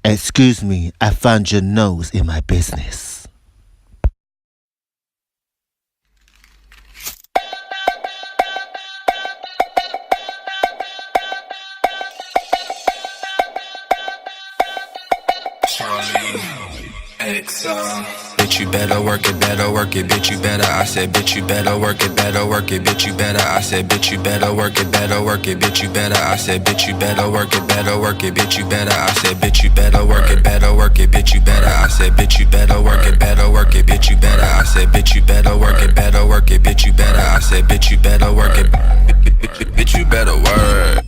Excuse me, I found your nose in my business. Charlie XR. Bitch, you better work it, bitch, you better. I said, bitch, you better work it, bitch, you better. I said, bitch, you better work it, bitch, you better. I said, bitch, you better work it, bitch, you better. I said, bitch, you better work it, bitch, you better. I said, bitch, you better work it, bitch, you better. I said, bitch, you better work it, bitch, you better. I said, bitch, you better work it, bitch, you better work.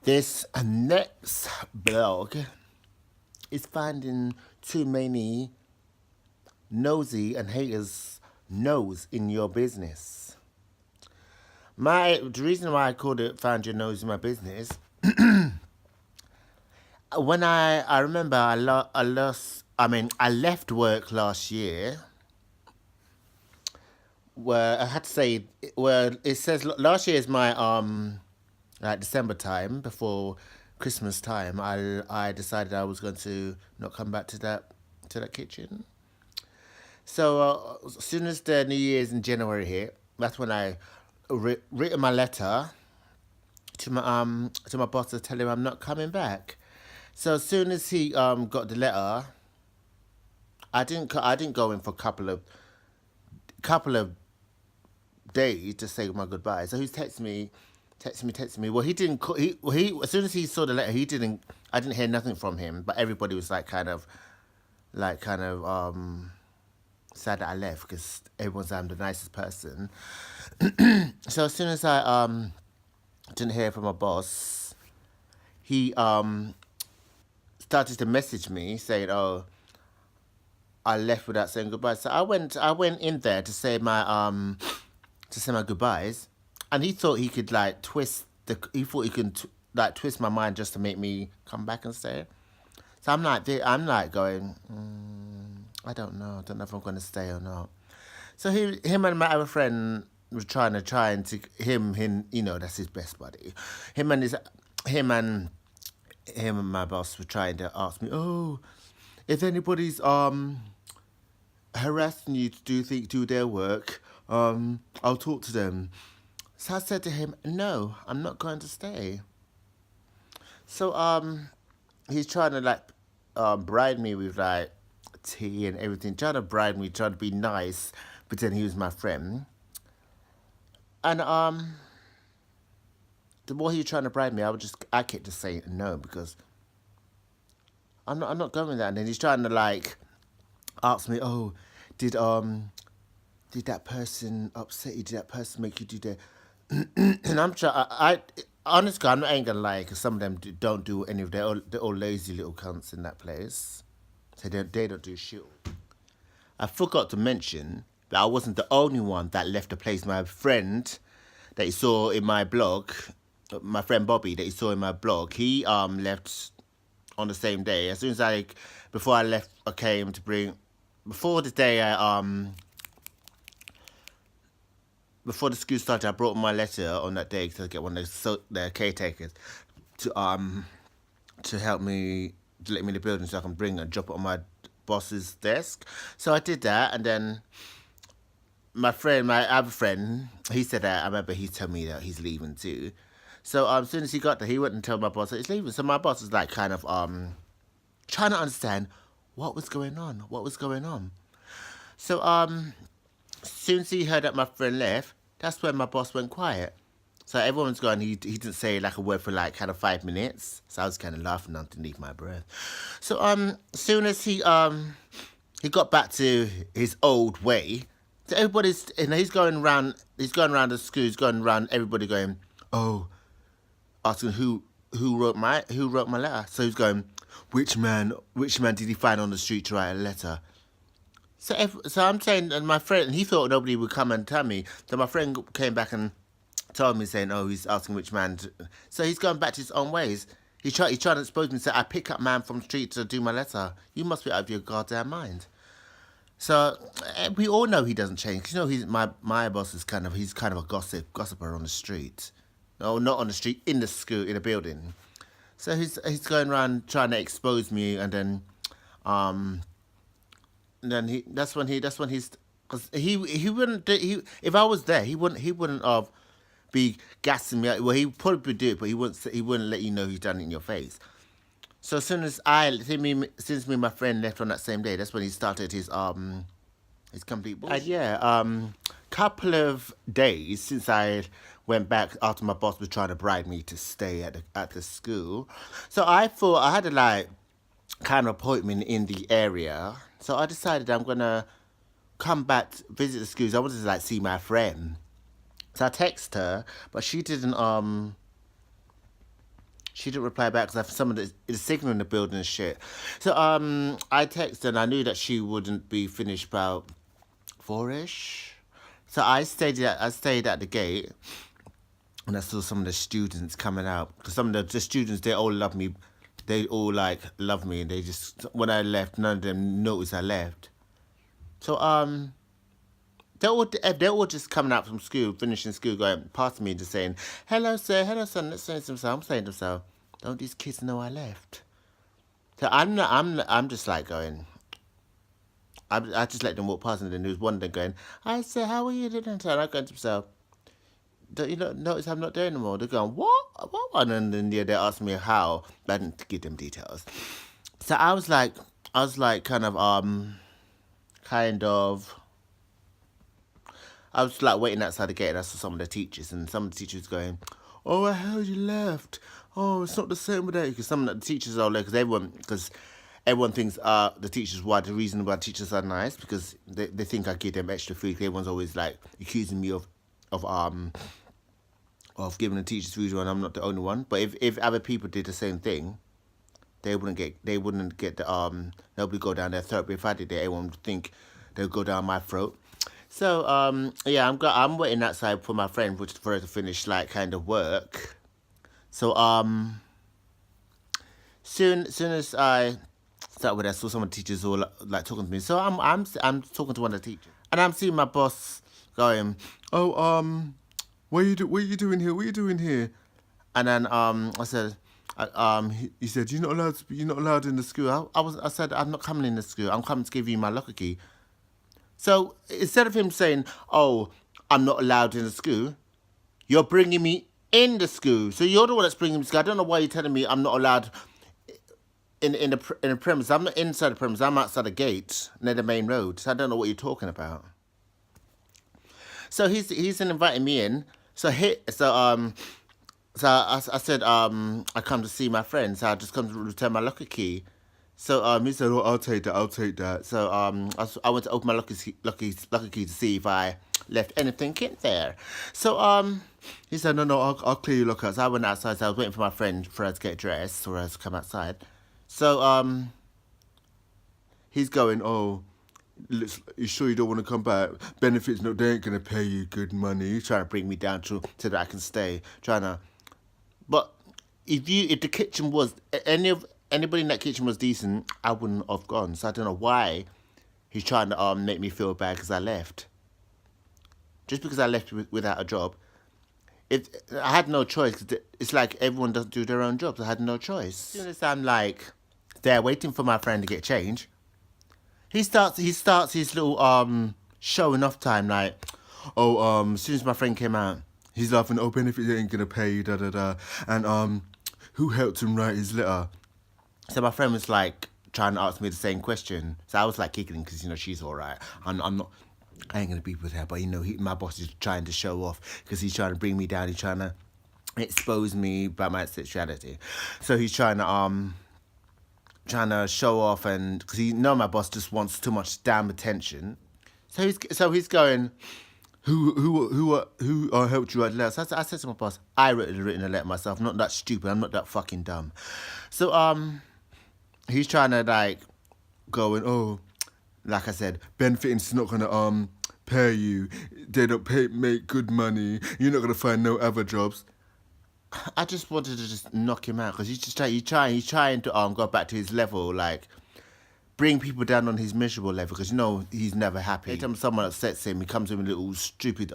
This next blog is finding too many nosy and haters' nose in your business. The reason why I called it "Found Your Nose in My Business," when I remember I left work last year. Where I had to say, well, it says last year is my like December time before Christmas time. I decided I was going to not come back to that kitchen. So as soon as the New Year's in January hit, that's when I written my letter to my boss to tell him I'm not coming back. So as soon as he got the letter, I didn't go in for a couple of days to say my goodbye. So he's texting me. Well, he didn't. He as soon as he saw the letter, he didn't. I didn't hear nothing from him, but everybody was like sad that I left because everyone said I'm the nicest person. So as soon as I didn't hear from my boss, he started to message me saying, "Oh, I left without saying goodbye." So I went in there to say my goodbyes, and he thought he could like he thought he could like twist my mind just to make me come back and stay. So I'm like going, I don't know if I'm going to stay or not. So him and my other friend was trying to him, that's his best buddy. Him and his, him and him and my boss were trying to ask me, oh, if anybody's harassing you to do their work, I'll talk to them. So I said to him, no, I'm not going to stay. So he's trying to like bribe me with like tea and everything, trying to bribe me, trying to be nice, pretend he was my friend. And the more he was trying to bribe me, I kept just saying no because I'm not going with that. And then he's trying to like ask me, oh, did um did that person upset you? Did that person make you do that? And I'm trying. Honestly, I ain't gonna lie, because some of them don't do any of they're all lazy little cunts in that place. So they don't do shit. I forgot to mention that I wasn't the only one that left the place. My friend that you saw in my blog, my friend Bobby that you saw in my blog, he left on the same day. As soon as before I left, I came to bring before the day before the school started, I brought my letter on that day to get one of the caretakers to help me to let me in the building so I can bring and drop it on my boss's desk. So I did that, and then my other friend, he said that I remember he told me that he's leaving too. So as soon as he got there, he went and told my boss that he's leaving. So my boss was like kind of trying to understand what was going on. What was going on? So as soon as he heard that my friend left, that's when my boss went quiet. So everyone's gone. He didn't say like a word for like kind of 5 minutes. So I was kind of laughing underneath my breath. So as soon as he got back to his old way, so he's going around the school, he's going around everybody going, oh, asking who wrote my letter. So he's going, which man did he find on the street to write a letter? So I'm saying, and my friend, and he thought nobody would come and tell me. So my friend came back and told me, saying, "Oh, he's asking which man." So he's going back to his own ways. He's trying to expose me. Say, "I pick up man from the street to do my letter. You must be out of your goddamn mind." So we all know he doesn't change. He's my boss is he's kind of a gossiper on the street. No, not on the street, in the school, in the building. So he's going around trying to expose me, um, and then that's when he's because he wouldn't if I was there he wouldn't be gassing me out. Well, he probably do it, but he wouldn't let you know he's done it in your face. So as soon as since me and my friend left on that same day, that's when he started his complete bullshit. Yeah, couple of days since I went back after my boss was trying to bribe me to stay at the school. So I thought I had a kind of appointment in the area. So I decided I'm gonna come back visit the schools. I wanted to see my friend. So I text her, but she didn't reply back because some of the signal in the building and shit. So I texted her and I knew that she wouldn't be finished about 4ish. So I stayed at the gate and I saw some of the students coming out because some of the students, they all love me. They all love me, and they just, when I left, none of them noticed I left. So they're all just coming out from school, finishing school, going past me, just saying, "Hello, sir. Hello, son." Let's say to themselves. I'm saying to themselves, "Don't these kids know I left?" So I'm just going. I just let them walk past, and then there was one of them going, "Hi, sir. How are you doing?" And I'm going to myself, "Don't you not notice I'm not there anymore?" They're going, "What? What?" And then they asked me how. But I didn't give them details. So I was kind of. I was waiting outside the gate, and I saw some of the teachers, and some of the teachers going, "Oh, I heard you left. Oh, it's not the same with that." Because some of the teachers are like, because everyone thinks the teachers, why the reason why teachers are nice, because they think I give them extra food. Everyone's always accusing me of giving the teachers food when I'm not the only one. But if other people did the same thing, they wouldn't get the nobody go down their throat. But if I did it, everyone would think they'll go down my throat. So yeah, I'm waiting outside for my friend for her to finish kind of work. So soon as I started with that, I saw some of the teachers all talking to me. So I'm talking to one of the teachers, and I'm seeing my boss going, "Oh, what are you doing here? What are you doing here?" And then I said, he said, you're not allowed in the school. I said, "I'm not coming in the school. I'm coming to give you my locker key." So instead of him saying, "Oh, I'm not allowed in the school," you're bringing me in the school. So you're the one that's bringing me to school. I don't know why you're telling me I'm not allowed in the premise. I'm not inside the premise. I'm outside the gate near the main road. So I don't know what you're talking about. So he's inviting me in. So I said I come to see my friend. So I just come to return my locker key. So he said, "Oh, I'll take that." So I went to open my locker key to see if I left anything in there. So he said, "No, I'll clear your locker." So I went outside. So I was waiting for my friend for her to get dressed or her to come outside. So he's going, "Oh, you sure you don't want to come back? Benefits, no, they ain't gonna pay you good money." He's trying to bring me down so that I can stay. But if the kitchen was anybody in that kitchen was decent, I wouldn't have gone. So I don't know why he's trying to make me feel bad because I left. Just because I left without a job. I had no choice. 'Cause it's like everyone doesn't do their own jobs. I had no choice. As soon as I'm there waiting for my friend to get change, he starts his little showing off time as soon as my friend came out, he's laughing, "Oh, benefits ain't gonna pay you, da da da," and who helped him write his letter? So my friend was trying to ask me the same question. So I was giggling because she's all right. I ain't gonna be with her, but my boss is trying to show off because he's trying to bring me down. He's trying to expose me by my sexuality. So he's trying to show off, and because my boss just wants too much damn attention. So he's going, who helped you write the letter? So I said to my boss, I written a letter myself. I'm not that stupid. I'm not that fucking dumb. So he's trying to going, "Oh, like I said, benefits not gonna pay you. They don't make good money. You're not gonna find no other jobs." I just wanted to just knock him out because he's trying to go back to his level, bring people down on his miserable level because he's never happy. Every time someone upsets him, he comes in a little stupid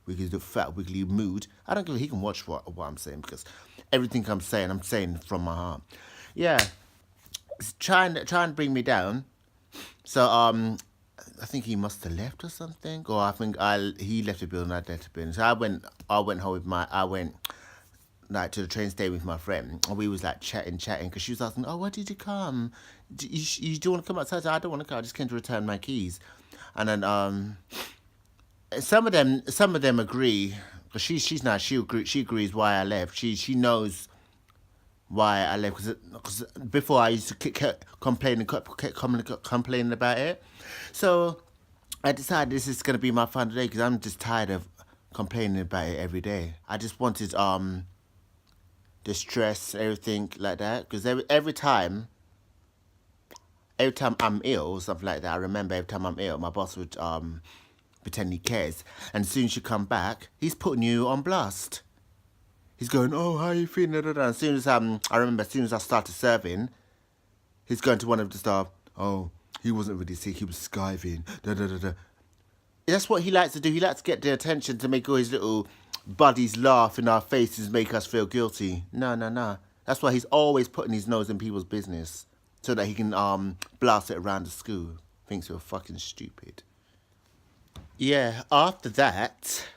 wiggly, fat wiggly mood. I don't care. He can watch what I'm saying because everything I'm saying from my heart. Yeah, it's trying to bring me down. So I think he must have left or something, or I think he left the building. I left the building. So I went home with I went like to the train station with my friend, and we was like chatting, because she was asking, "Oh, why did you come? You do want to come outside?" I said, "I don't want to come. I just came to return my keys." And then some of them agree, because she agrees why I left. She knows why I left, because before I used to keep complaining about it. So I decided this is gonna be my final day because I'm just tired of complaining about it every day. I just wanted the stress, everything like that. Because every time I'm ill or something like that, I remember every time I'm ill, my boss would pretend he cares, and as soon as you come back, he's putting you on blast. He's going, "Oh, how are you feeling?" And as soon as I remember, as soon as I started serving, he's going to one of the staff. "Oh, he wasn't really sick. He was skiving." Da da da da. That's what he likes to do. He likes to get the attention to make all his little buddies laugh in our faces, make us feel guilty. No. That's why he's always putting his nose in people's business so that he can blast it around the school. Thinks we're fucking stupid. Yeah, after that,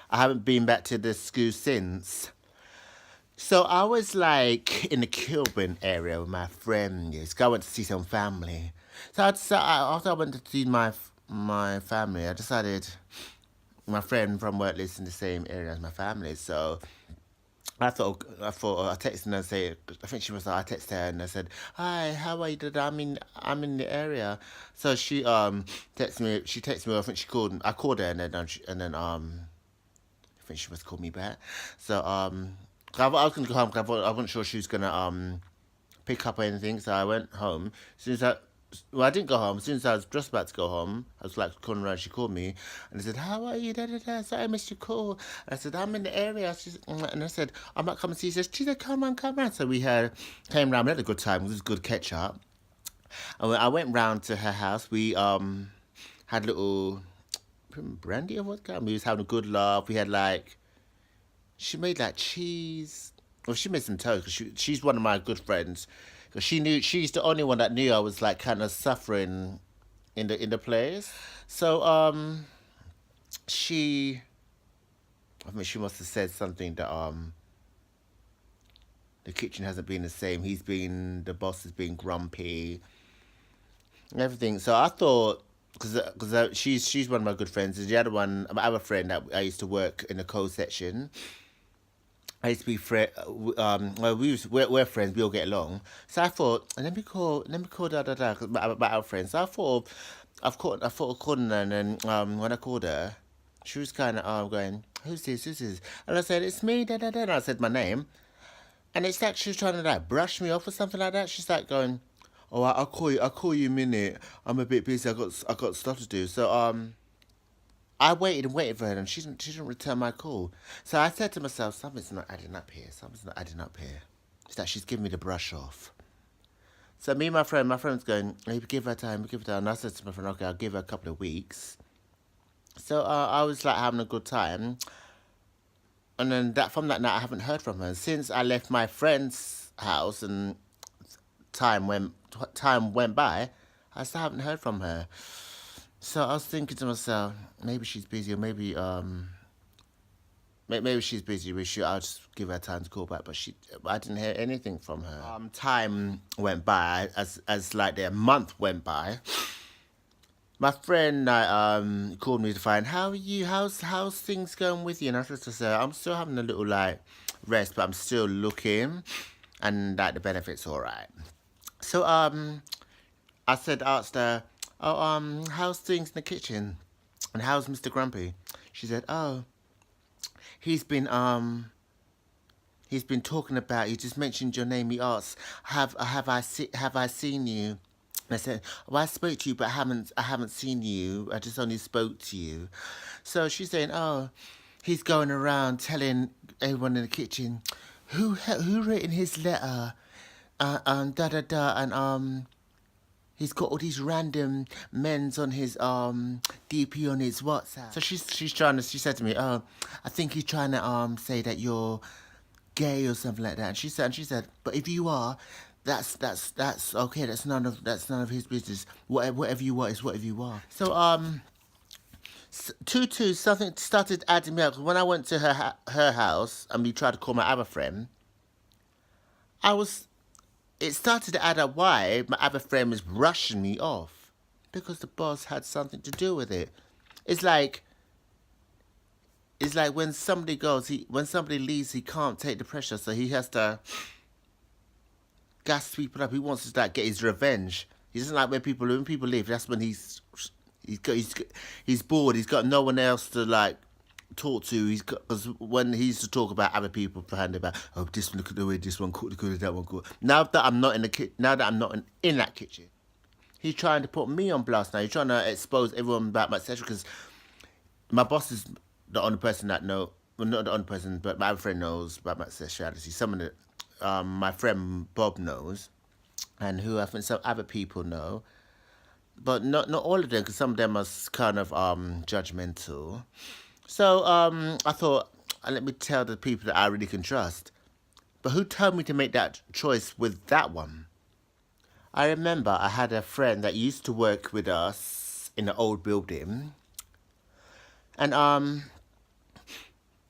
I haven't been back to the school since. So I was like in the Kilburn area with my friend. Yes, I went to see some family. So after I went to see my family, I decided my friend from work lives in the same area as my family. So I thought I texted her and say, I think she was like, I texted her and I said, "Hi, how are you today? I'm in the area." So she texted me. She texted me. I think she called. I called her and then I think she must call me back. So I was gonna go home because I wasn't sure she was gonna pick up or anything. So I went home. I didn't go home. As soon as I was just about to go home, I was like calling around. She called me and I said, "How are you?" Da da da. So I missed your call. And I said, "I'm in the area." And I said, "I might come and see you." She said, "Come on." So we came round. We had a good time. It was a good catch up. And I went round to her house. We had a little brandy or vodka. We was having a good laugh. We had she made cheese. Well, she made some toast because she's one of my good friends. Because she's the only one that knew I was kind of suffering in the place. So I mean, she must have said something that the kitchen hasn't been the same. The boss has been grumpy, and everything. So I thought, because she's one of my good friends. And the other one, my other friend that I used to work in the co-section. I used to be well, we're friends. We all get along. So I thought, let me call da da da about our friends. So I thought of calling her, and then when I called her, she was kind of going, "Who's this? And I said, "It's me, da da da." And I said my name, and it's like she was trying to brush me off or something like that. She's like going, "Oh, I'll call you in a minute. I'm a bit busy. I got stuff to do." So I waited and waited for her, and she didn't return my call. So I said to myself, something's not adding up here. It's that she's giving me the brush off. So me and my friend's going, "Hey, give her time. And I said to my friend, "Okay, I'll give her a couple of weeks." So I was having a good time. And then from that night, I haven't heard from her. Since I left my friend's house and time went by, I still haven't heard from her. So I was thinking to myself, maybe she's busy, or maybe she's busy. I'll just give her time to call back. But I didn't hear anything from her. Time went by, as a month went by. My friend called me to find, "How are you? How's things going with you?" And I said to her, "I'm still having a little rest, but I'm still looking, and the benefits all right." So I asked her, "Oh, how's things in the kitchen? And how's Mr. Grumpy?" She said, "Oh, he's been talking about you. Just mentioned your name. He asked, have I seen you?" And I said, "Well, I spoke to you, but I haven't seen you. I just only spoke to you." So she's saying, "Oh, he's going around telling everyone in the kitchen who written his letter, da da da, and He's got all these random men's on his DP on his WhatsApp. So she's trying to. She said to me, "Oh, I think he's trying to say that you're gay or something like that." And she said, "But if you are, that's okay. That's none of his business. Whatever you are is whatever you are." So Tutu something started adding me up. 'Cause when I went to her house and we tried to call my other friend, it started to add up why my other friend was rushing me off. Because the boss had something to do with it. It's like when somebody when somebody leaves, he can't take the pressure, so he has to gas people up. He wants to like get his revenge. He doesn't like when people leave. That's when he's bored. He's got no one else to like talk to. Because when he used to talk about other people behind about, oh, this one, look at the way this one cooked, that one cooked. Now that I'm not in in that kitchen, he's trying to put me on blast. Now he's trying to expose everyone about my sexual, because my boss is the only person that know. Well, not the only person, but my other friend knows about my sexuality. Some of the, my friend Bob knows, and who I think some other people know, but not all of them, because some of them are kind of judgmental. So I thought, let me tell the people that I really can trust. But who told me to make that choice with that one? I remember I had a friend that used to work with us in the old building. And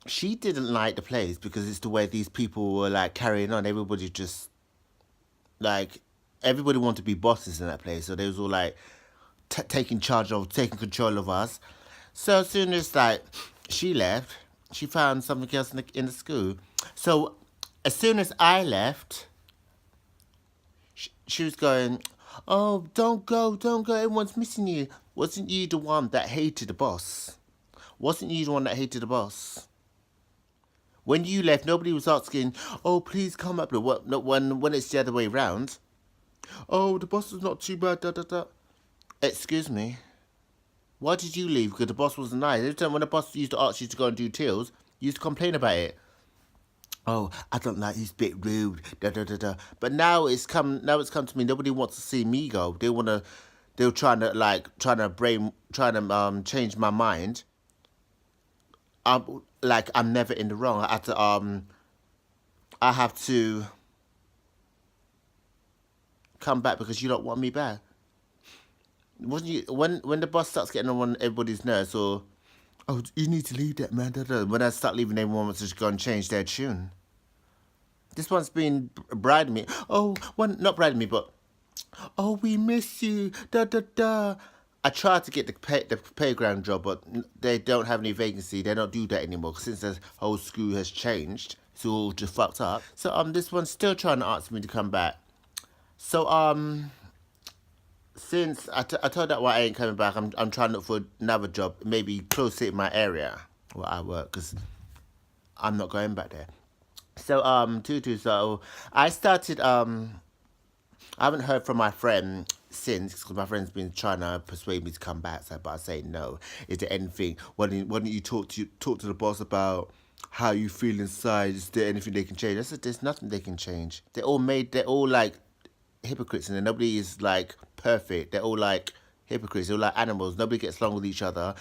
she didn't like the place because it's the way these people were like carrying on. Everybody just like, everybody wanted to be bosses in that place. So they was all like taking control of us. So as soon as like she left, she found something else in the school. So as soon as I left, she was going, "Oh, don't go, everyone's missing you." Wasn't you the one that hated the boss? Wasn't you the one that hated the boss? When you left, nobody was asking, "Oh, please come up." When it's the other way round. "Oh, the boss is not too bad, da da da." Excuse me. Why did you leave? Because the boss wasn't nice. Every time when the boss used to ask you to go and do tills, you used to complain about it. "Oh, I don't like, he's a bit rude, da da da da." But now it's come to me. Nobody wants to see me go. They're trying to change my mind. I'm never in the wrong. I have to come back because you don't want me back. Wasn't you when the boss starts getting on everybody's nerves, or, "Oh, you need to leave that man," da, da. When I start leaving, everyone wants to go and change their tune. This one's been bribing me. Not bribing me, but, "Oh, we miss you, da da da." I tried to get the playground job, but they don't have any vacancy. They don't do that anymore since the whole school has changed. It's all just fucked up. So this one's still trying to ask me to come back. So since I told that why I ain't coming back, I'm trying to look for another job, maybe closer in my area where I work, because I'm not going back there. So Tutu, so I started I haven't heard from my friend since, because my friend's been trying to persuade me to come back. But I say no. Is there anything? Why don't you talk to the boss about how you feel inside? Is there anything they can change? I said there's nothing they can change. They're all like hypocrites, and nobody is like perfect. They're all like hypocrites. They're all like animals. Nobody gets along with each other.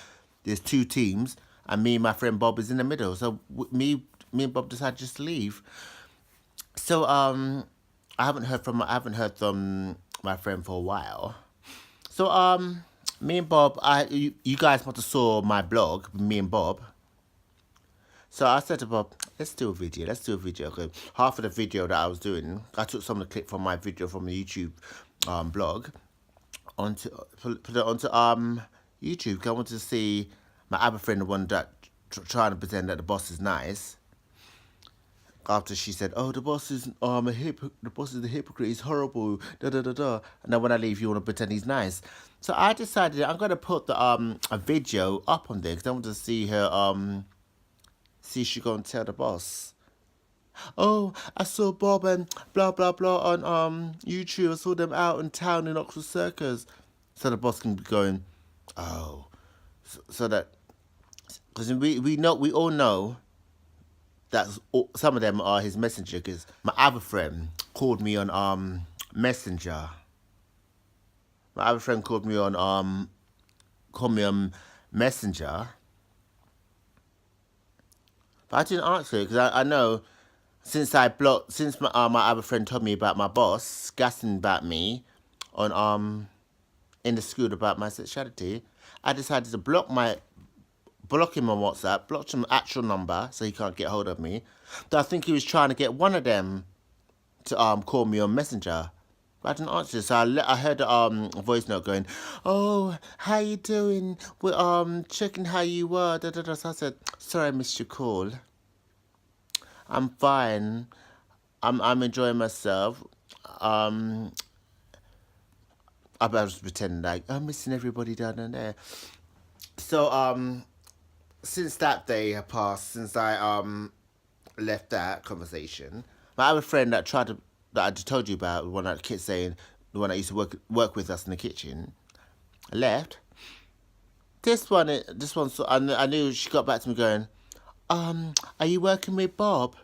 There's two teams, and me and my friend Bob is in the middle. So me and Bob decided just to leave. So I haven't heard from my friend for a while. So me and Bob, you guys must have saw my blog, me and Bob. So I said to Bob, let's do a video. Okay. Half of the video that I was doing, I took some of the clip from my video from the YouTube blog put it onto YouTube. 'Cause I wanted to see my other friend, the one that trying to pretend that the boss is nice. After she said, "Oh, the boss is a hypocrite. He's horrible. Da da da da." And then when I leave, you want to pretend he's nice. So I decided I'm gonna put the a video up on there because I want to see her see if she gonna tell the boss. "Oh, I saw Bob and blah blah blah on YouTube. I saw them out in town in Oxford Circus." So the boss can be going, "Oh," so that, because we all know that some of them are his messenger, because my other friend called me on Messenger. my other friend called me on Messenger, but I didn't answer it because I know since my other friend told me about my boss gassing about me on in the school about my sexuality, I decided to block him on WhatsApp, blocked him actual number so he can't get hold of me. So I think he was trying to get one of them to call me on Messenger. But I didn't answer, so I heard a voice note going, "Oh, how you doing? We're checking how you were." Da, da, da. So I said, "Sorry, I missed your call. I'm fine. I'm enjoying myself. I was pretending like I'm missing everybody down there." So since that day had passed, since I left that conversation, my other friend that I just told you about, the one that kept saying, the one that used to work with us in the kitchen, left. This one. So I knew she got back to me going, "Are you working with Bob?"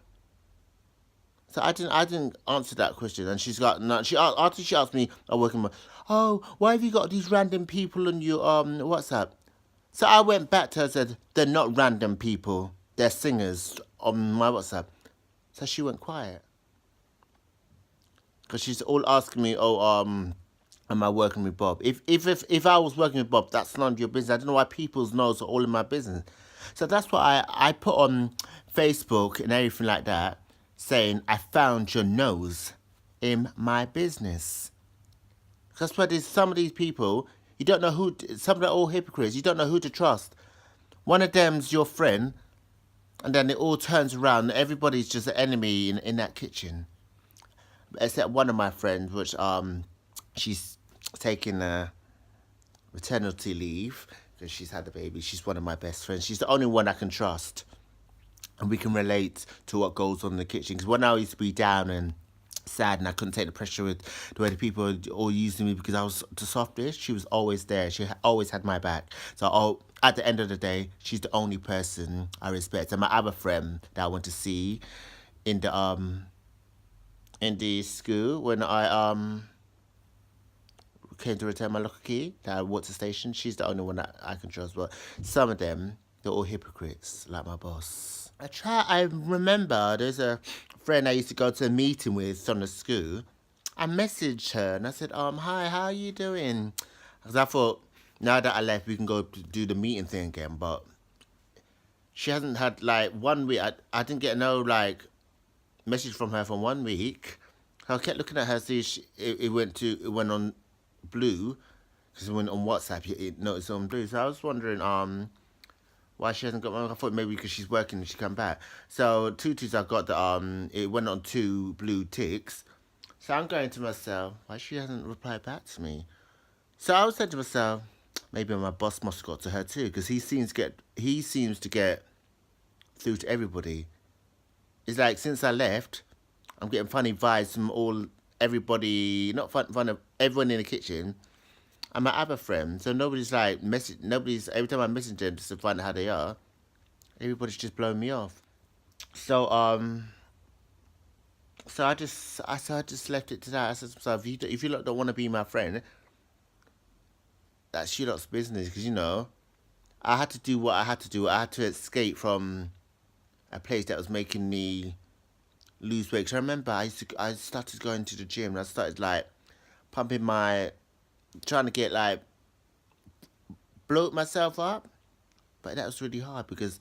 So I didn't answer that question, and she's got no. After she asked me, "I'm working with," "Oh, why have you got these random people on your WhatsApp?" So I went back to her and said, "They're not random people. They're singers on my WhatsApp." So she went quiet. Because she's all asking me, am I working with Bob? If I was working with Bob, that's none of your business. I don't know why people's nose are all in my business. So that's why I put on Facebook and everything like that, saying, "I found your nose in my business." That's why there's some of these people, you don't know some of them are all hypocrites. You don't know who to trust. One of them's your friend, and then it all turns around. Everybody's just an enemy in that kitchen. Except one of my friends, which she's taking a maternity leave because she's had a baby. She's one of my best friends. She's the only one I can trust, and we can relate to what goes on in the kitchen. Because when I used to be down and sad and I couldn't take the pressure with the way the people were all using me because I was the softest, she was always there. She always had my back. So at the end of the day, she's the only person I respect. And my other friend that I went to see in the school when I came to return my locker key at Water Station, she's the only one that I can trust. But some of them, they're all hypocrites, like my boss. I remember there's a friend I used to go to a meeting with from the school. I messaged her and I said, "Hi, how are you doing?" Because I thought, now that I left, we can go do the meeting thing again. But she hasn't had, like, 1 week. I didn't get no, like, message from her for 1 week. I kept looking at her, see it went on blue, because it went on WhatsApp, it noticed on blue. So I was wondering why she hasn't got one. I thought maybe because she's working and she come back. So Tutu's I got it went on 2 blue ticks. So I'm going to myself, why she hasn't replied back to me? So I was saying to myself, maybe my boss must have got to her too, because he seems to get through to everybody. It's like since I left, I'm getting funny vibes from everybody, not fun of everyone in the kitchen, and my other friends. So nobody's like every time I message them just to find out how they are, everybody's just blowing me off. So I just left it to that. I said to myself, if you lot don't want to be my friend, that's your lot's business. Because I had to do what I had to do. I had to escape from a place that was making me lose weight. Because I remember I started going to the gym and I started like trying to get like bloat myself up, but that was really hard because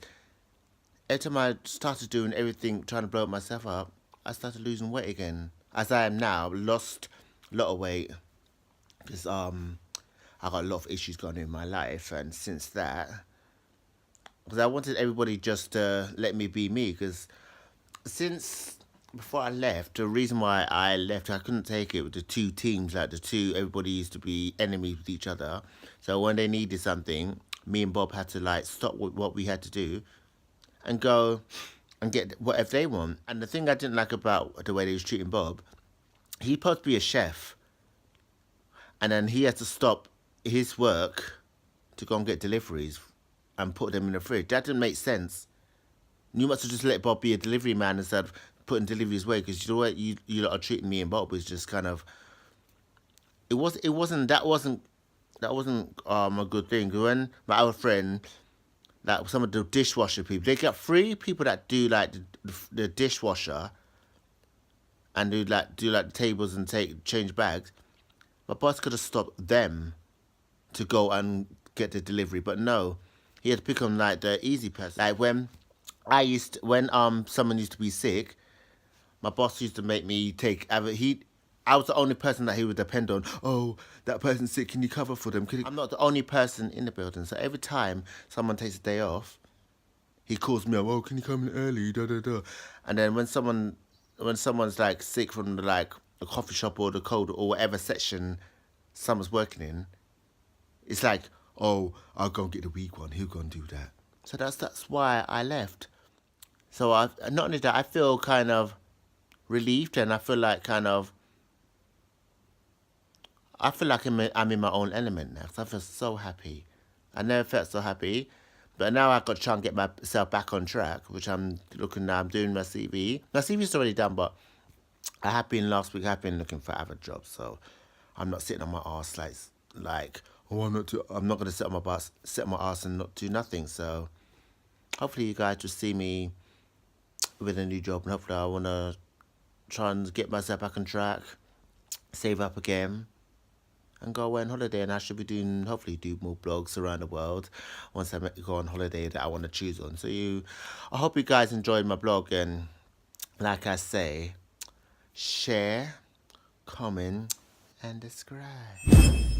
every time I started doing everything trying to blow myself up, I started losing weight again. As I am now, lost a lot of weight because I got a lot of issues going on in my life, and since that, because I wanted everybody just to let me be me, because since before I left, the reason why I left, I couldn't take it with the 2 teams, like everybody used to be enemies with each other. So when they needed something, me and Bob had to like stop what we had to do and go and get whatever they want. And the thing I didn't like about the way they was treating Bob, he's supposed to be a chef, and then he had to stop his work to go and get deliveries and put them in the fridge. That didn't make sense. You must have just let Bob be a delivery man instead of putting deliveries away, because the way you lot are treating me and Bob was just kind of, that wasn't a good thing. When my other friend, like some of the dishwasher people, they got 3 people that do like the dishwasher and do like the tables and change bags. My boss could have stopped them to go and get the delivery, but no, he had to pick on like the easy person. Like when someone used to be sick, my boss used to make me take. I was the only person that he would depend on. Oh, that person's sick. Can you cover for them? I'm not the only person in the building, so every time someone takes a day off, he calls me up. Oh, can you come in early? Da da da. And then when someone's like sick from like a coffee shop or the cold or whatever section someone's working in, it's like, oh, I'll go and get the weak one. Who gonna do that? So that's why I left. So not only that, I feel kind of relieved, and I feel like I'm in my own element now. So I feel so happy. I never felt so happy, but now I've got to try and get myself back on track, which I'm looking now. I'm doing my CV. My CV's already done, but last week I've been looking for other jobs, so I'm not sitting on my arse like oh I'm not gonna sit on my arse and not do nothing. So hopefully you guys will see me with a new job, and hopefully I wanna try and get myself back on track, save up again, and go away on holiday. And I should be hopefully do more blogs around the world once I go on holiday that I want to choose on. So I hope you guys enjoyed my blog, and like I say, share, comment, and subscribe.